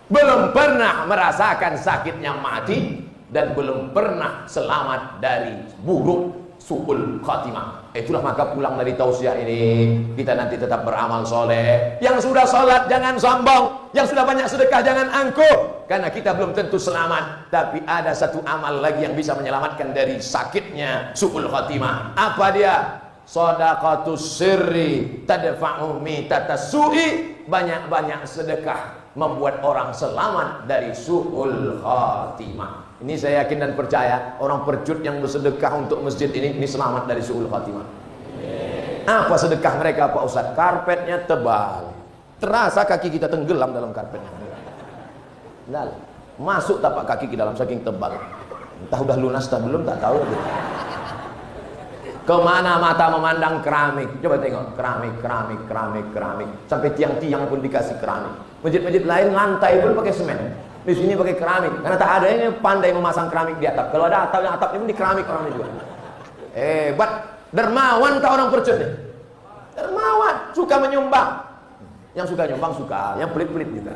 Belum pernah merasakan sakitnya mati, dan belum pernah selamat dari buruk su'ul khatimah. Itulah maka pulang dari tausiah ini, kita nanti tetap beramal soleh. Yang sudah sholat jangan sombong, yang sudah banyak sedekah jangan angkuh, karena kita belum tentu selamat. Tapi ada satu amal lagi yang bisa menyelamatkan dari sakitnya su'ul khatimah. Apa dia? Shadaqatus sirri tadfa'u mitatas su'i. Banyak-banyak sedekah membuat orang selamat dari su'ul khatimah. Ini saya yakin dan percaya, orang percut yang bersedekah untuk masjid ini selamat dari su'ul khatimah. Apa sedekah mereka Pak Ustaz? Karpetnya tebal, terasa kaki kita tenggelam dalam karpetnya. Lalu masuk tapak kaki ke dalam saking tebal. Entah udah lunas atau belum, tak tahu. Kemana mata memandang keramik? Coba tengok, keramik. Sampai tiang-tiang pun dikasih keramik. Masjid-masjid lain lantai pun pakai semen. Di sini pakai keramik, karena tak ada yang pandai memasang keramik di atap. Kalau ada atap, yang atapnya pun di keramik orang juga. Hebat, dermawan tak orang percut nih. Dermawan, suka menyumbang. Yang suka nyumbang suka, yang pelit-pelit juga.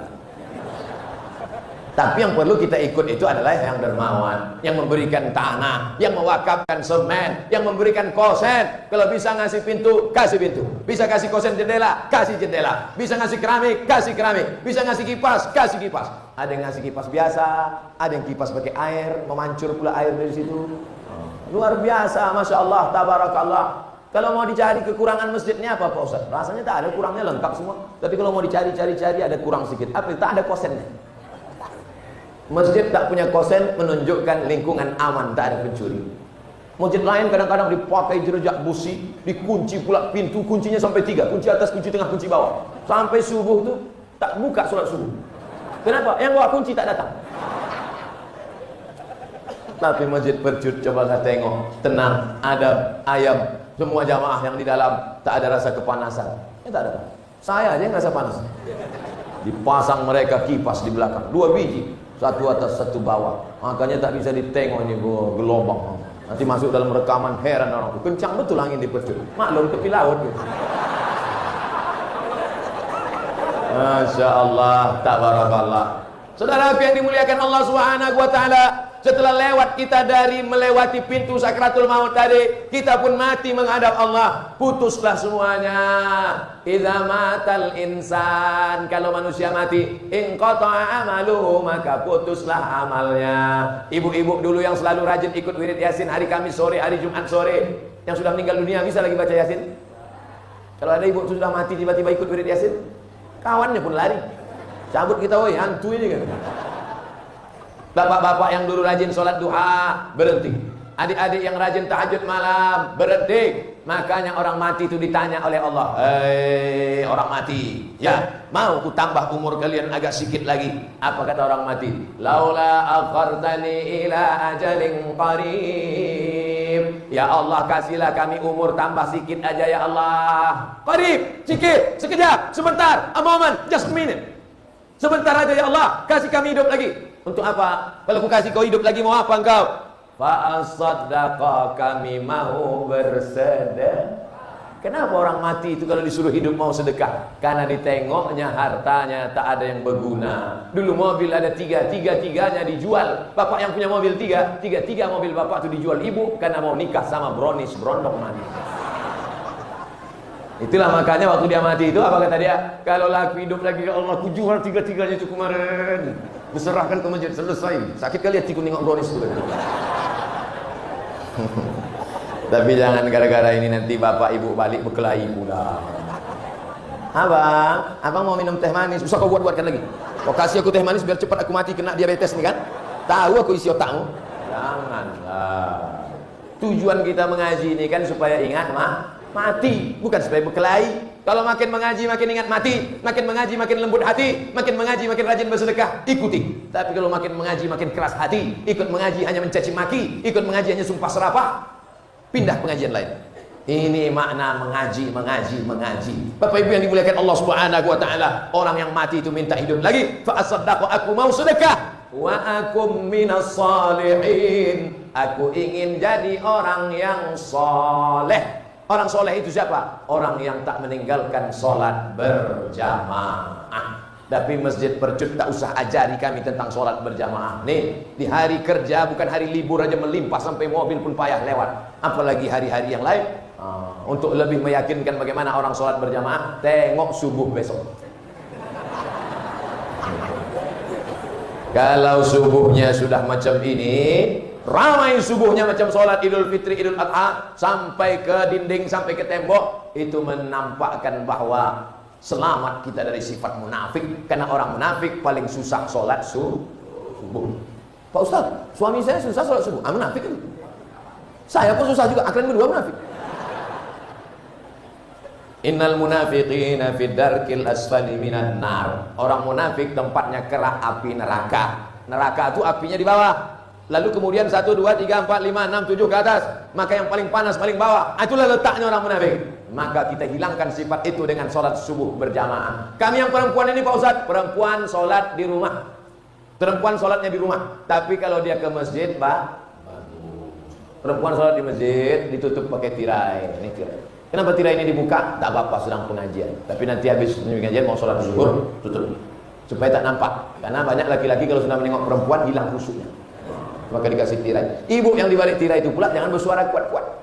Tapi yang perlu kita ikut itu adalah yang dermawan, yang memberikan tanah, yang mewakafkan semen, yang memberikan kosen. Kalau bisa ngasih pintu, kasih pintu. Bisa kasih kosen jendela, kasih jendela. Bisa ngasih keramik, kasih keramik. Bisa ngasih kipas, kasih kipas. Ada yang ngasih kipas biasa, ada yang kipas pakai air, memancur pula air dari situ. Luar biasa, Masya Allah, Tabarakallah. Kalau mau dicari kekurangan masjidnya apa Pak Ustaz? Rasanya tak ada kurangnya, lengkap semua. Tapi kalau mau dicari-cari ada kurang sedikit. Apa? Tak ada kosennya. Masjid tak punya kosen menunjukkan lingkungan aman, tak ada pencuri. Masjid lain kadang-kadang dipakai jerjak busi, dikunci pula pintu, kuncinya sampai 3, kunci atas, kunci tengah, kunci bawah. Sampai subuh tu tak buka solat subuh. Kenapa? Yang bawa kunci tak datang. Tapi masjid percut, coba saya tengok, tenang, adab, ayam, semua jamaah yang di dalam tak ada rasa kepanasan. Tak ada. Saya aja yang rasa panas. Dipasang mereka kipas di belakang, 2 biji. Satu atas, satu bawah. Makanya tak bisa ditengok ini gelombang. Nanti masuk dalam rekaman, heran orang. Kencang betul angin di percut. Maklum tepi laut. Masya Allah, tabarakallah. Saudara yang dimuliakan Allah Subhanahu wa taala, setelah lewat kita dari melewati pintu sakratul maut tadi, kita pun mati menghadap Allah. Putuslah semuanya. Idza matal insan, kalau manusia mati, inqata'a amaluhu, maka putuslah amalnya. Ibu-ibu dulu yang selalu rajin ikut wirid Yasin hari Kamis sore, hari Jumat sore, yang sudah meninggal dunia bisa lagi baca Yasin? Kalau ada ibu sudah mati tiba-tiba ikut wirid Yasin, kawannya pun lari. Cabut kita, woi, hantu ini kan. Bapak-bapak yang dulu rajin sholat duha, berhenti. Adik-adik yang rajin tahajud malam, berhenti. Makanya orang mati itu ditanya oleh Allah, hei orang mati, ya mau ku tambah umur kalian agak sedikit lagi? Apa kata orang mati? Laula akhartani ila ajalin qarib, ya Allah kasihlah kami umur tambah sedikit aja ya Allah. Qarib, sedikit, sekejap, sebentar, a moment, just a minute. Sebentar aja ya Allah, kasih kami hidup lagi. Untuk apa? Kalau aku kasih kau hidup lagi, mau apa engkau? Fa'asaddaqa, kami mau bersedekah. Kenapa orang mati itu kalau disuruh hidup mau sedekah? Karena ditengoknya hartanya tak ada yang berguna. Dulu mobil ada 3, 3-3-nya dijual. Bapak yang punya mobil 3 mobil bapak itu dijual ibu karena mau nikah sama bronis, brondong manis. Itulah makanya waktu dia mati itu apa kata dia? Kalau aku hidup lagi, ya Allah, aku jual tiga-tiganya itu kemarin, diserahkan ke masjid, selesai. Sakit kali hatiku nengok brownies itu. Tapi jangan gara-gara ini nanti bapak ibu balik berkelahi pula. Abang mau minum teh manis, usah kau buat-buatkan lagi. Kau kasih aku teh manis biar cepat aku mati kena diabetes nih kan? Tahu aku isi otakmu. Janganlah. Tujuan kita mengaji ini kan supaya ingat mati, bukan supaya berkelahi. Kalau makin mengaji makin ingat mati, makin mengaji makin lembut hati, makin mengaji makin rajin bersedekah, ikuti. Tapi kalau makin mengaji makin keras hati, ikut mengaji hanya mencaci maki, ikut mengaji hanya sumpah serapah, pindah pengajian lain. Ini makna mengaji. Bapak Ibu yang dimuliakan Allah Subhanahu wa taala, orang yang mati itu minta hidup lagi. Fa asaddaqu, aku mau sedekah. Wa akum minas salihin, aku ingin jadi orang yang soleh. Orang soleh itu siapa? Orang yang tak meninggalkan sholat berjamaah. Tapi Masjid Percut tak usah ajari kami tentang sholat berjamaah. Nih, di hari kerja bukan hari libur aja melimpah sampai mobil pun payah lewat. Apalagi hari-hari yang lain. Untuk lebih meyakinkan bagaimana orang sholat berjamaah, tengok subuh besok. Kalau subuhnya sudah macam ini, ramai subuhnya macam sholat Idul Fitri, Idul Adha, sampai ke dinding, sampai ke tembok, itu menampakkan bahwa selamat kita dari sifat munafik. Karena orang munafik paling susah sholat subuh. Pak Ustaz, suami saya susah sholat subuh. Munafik kan? Saya pun susah juga, kalian berdua munafik. Innal munafiqina fid darkil asfali minan nar. Orang munafik tempatnya kerak api neraka. Neraka itu apinya di bawah. Lalu kemudian 1, 2, 3, 4, 5, 6, 7 ke atas. Maka yang paling panas paling bawah. Itulah letaknya orang munafik. Maka kita hilangkan sifat itu dengan sholat subuh berjamaah. Kami yang perempuan ini Pak Ustaz, perempuan sholat di rumah. Perempuan sholatnya di rumah. Tapi kalau dia ke masjid, Pak, perempuan sholat di masjid ditutup pakai tirai. Ini tirai. Kenapa tirai ini dibuka? Tak apa-apa, sedang pengajian. Tapi nanti habis pengajian mau sholat zuhur, tutup. Supaya tak nampak. Karena banyak laki-laki kalau sudah menengok perempuan hilang khusyuknya. Maka dikasih tirai. Ibu yang dibalik tirai itu pula jangan bersuara kuat-kuat.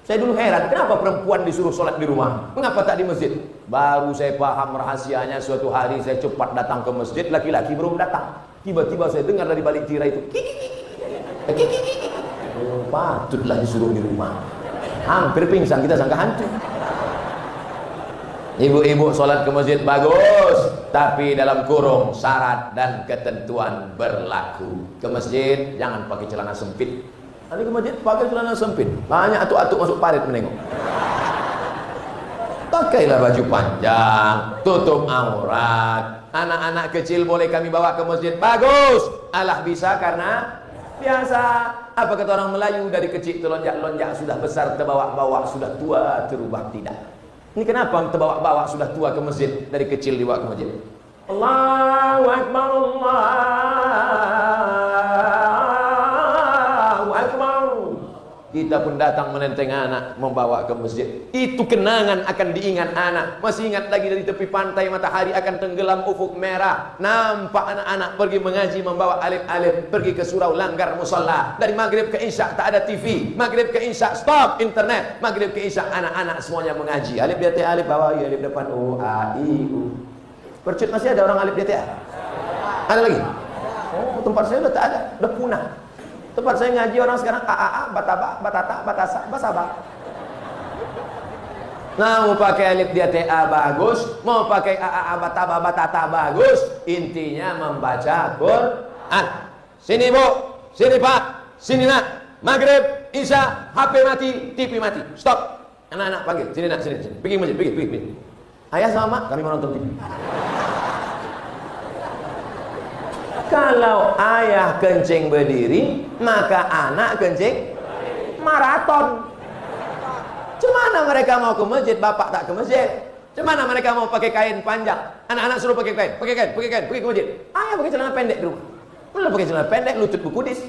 Saya dulu heran, kenapa perempuan disuruh sholat di rumah? Mengapa tak di masjid? Baru saya paham rahasianya. Suatu hari saya cepat datang ke masjid, laki-laki belum datang. Tiba-tiba saya dengar dari balik tirai itu, patutlah disuruh di rumah. Hampir pingsan, kita sangka hantu. Ibu-ibu sholat ke masjid bagus, tapi dalam kurung syarat dan ketentuan berlaku. Ke masjid jangan pakai celana sempit. Nanti ke masjid pakai celana sempit, banyak atuk-atuk masuk parit menengok. Pakailah baju panjang, tutup aurat. Anak-anak kecil boleh kami bawa ke masjid, bagus. Allah bisa karena biasa. Apa kata orang Melayu, dari kecil terlonjak-lonjak, sudah besar terbawa-bawa, sudah tua terubah tidak. Ini kenapa terbawa-bawa sudah tua ke masjid, dari kecil dibawa ke masjid? Allahu Akbar, Allahu Akbar. Kita pun datang menenteng anak, membawa ke masjid. Itu kenangan akan diingat anak. Masih ingat lagi dari tepi pantai matahari akan tenggelam ufuk merah. Nampak anak-anak pergi mengaji membawa alif-alif, pergi ke surau langgar musalla. Dari maghrib ke isya tak ada TV. Maghrib ke isya stop internet. Maghrib ke isya anak-anak semuanya mengaji. Alif dia alif bawah, alif depan u a i u. Percut masih ada orang alif dia ada lagi? Oh, tempat saya udah tak ada, udah punah. Tempat saya ngaji orang sekarang AAA, bataba, batata, batasa, basaba. Nah, mau pakai alif dia TA bagus, mau pakai AAA, bataba, batata bagus. Intinya membaca Quran. Sini Bu, sini Pak, sini Nak. Maghrib, Isya, HP mati, TV mati. Stop. Anak-anak panggil, sini Nak, sini. Pergi masjid, pergi. Ayah sama Mak, kami mau nonton TV. Kalau ayah kencing berdiri, maka anak kencing maraton. Cemana mereka mau ke masjid, bapak tak ke masjid? Cemana mereka mau pakai kain panjang? Anak-anak suruh pakai kain, pergi ke masjid. Ayah pakai celana pendek di rumah. Malah pakai celana pendek, lutut berkudis.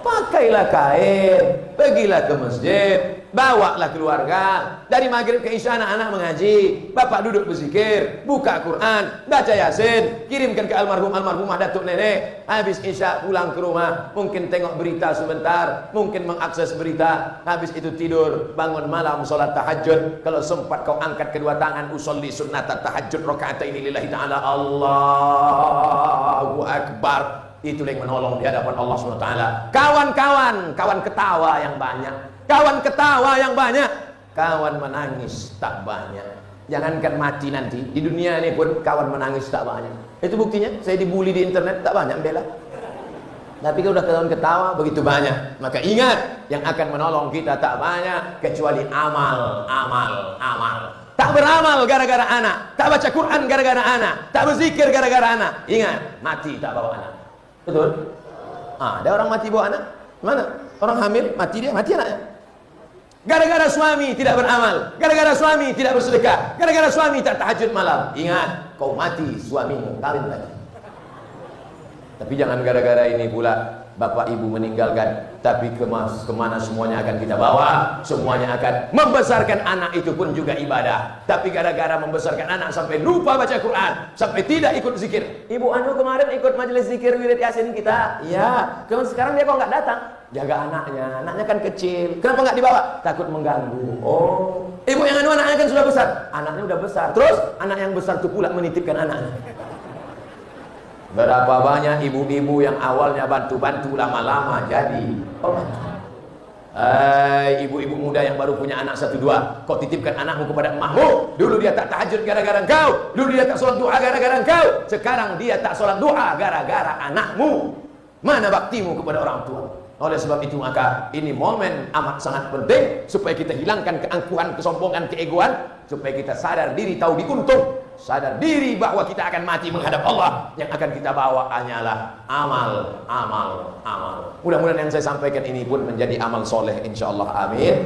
Pakailah kain, pergilah ke masjid, bawalah keluarga. Dari maghrib ke isya anak-anak mengaji, bapak duduk berzikir, buka Quran, baca Yasin, kirimkan ke almarhumah datuk nenek. Habis isya pulang ke rumah, mungkin tengok berita sebentar, mungkin mengakses berita. Habis itu tidur, bangun malam salat tahajud. Kalau sempat kau angkat kedua tangan, usolli sunnat tahajud raka'ataini lillahi ta'ala. Allahu Akbar. Itu yang menolong di hadapan Allah SWT. Kawan ketawa yang banyak, kawan ketawa yang banyak, kawan menangis tak banyak. Jangankan mati nanti, di dunia ini pun kawan menangis tak banyak. Itu buktinya, saya dibully di internet tak banyak bela. Tapi kalau udah kawan ketawa begitu banyak. Maka ingat, yang akan menolong kita tak banyak kecuali amal. Tak beramal gara-gara anak, tak baca Quran gara-gara anak, tak berzikir gara-gara anak. Ingat, mati tak bawa anak. Betul? Ada orang mati bawa anak? Mana? Orang hamil, mati dia, mati anaknya. Gara-gara suami tidak beramal, gara-gara suami tidak bersedekah, gara-gara suami tak tahajud malam. Ingat, kau mati, suamimu kawin lagi. Tapi jangan gara-gara ini pula bapak ibu meninggalkan. Tapi kemana semuanya akan kita bawa. Semuanya akan membesarkan anak, itu pun juga ibadah. Tapi gara-gara membesarkan anak sampai lupa baca Quran, sampai tidak ikut zikir. Ibu Anu kemarin ikut majelis zikir wirid Yasin kita. Iya, kemudian sekarang dia kok nggak datang? Jaga anaknya kan kecil. Kenapa nggak dibawa? Takut mengganggu. Oh, ibu yang anu anaknya kan sudah besar. Anaknya udah besar. Terus anak yang besar itu pula menitipkan anaknya. Berapa banyak ibu-ibu yang awalnya bantu-bantu lama-lama jadi pembantu. Ibu-ibu muda yang baru punya anak 1-2, kau titipkan anakmu kepada emakmu. Dulu dia tak tahajud gara-gara engkau, dulu dia tak sholat duha gara-gara engkau, sekarang dia tak sholat duha gara-gara anakmu. Mana baktimu kepada orang tua? Oleh sebab itu maka ini momen amat sangat penting supaya kita hilangkan keangkuhan, kesombongan, keegoan, supaya kita sadar diri, tahu diuntung, sadar diri bahwa kita akan mati menghadap Allah. Yang akan kita bawa hanyalah amal. Mudah-mudahan yang saya sampaikan ini pun menjadi amal soleh, insyaallah. Amin.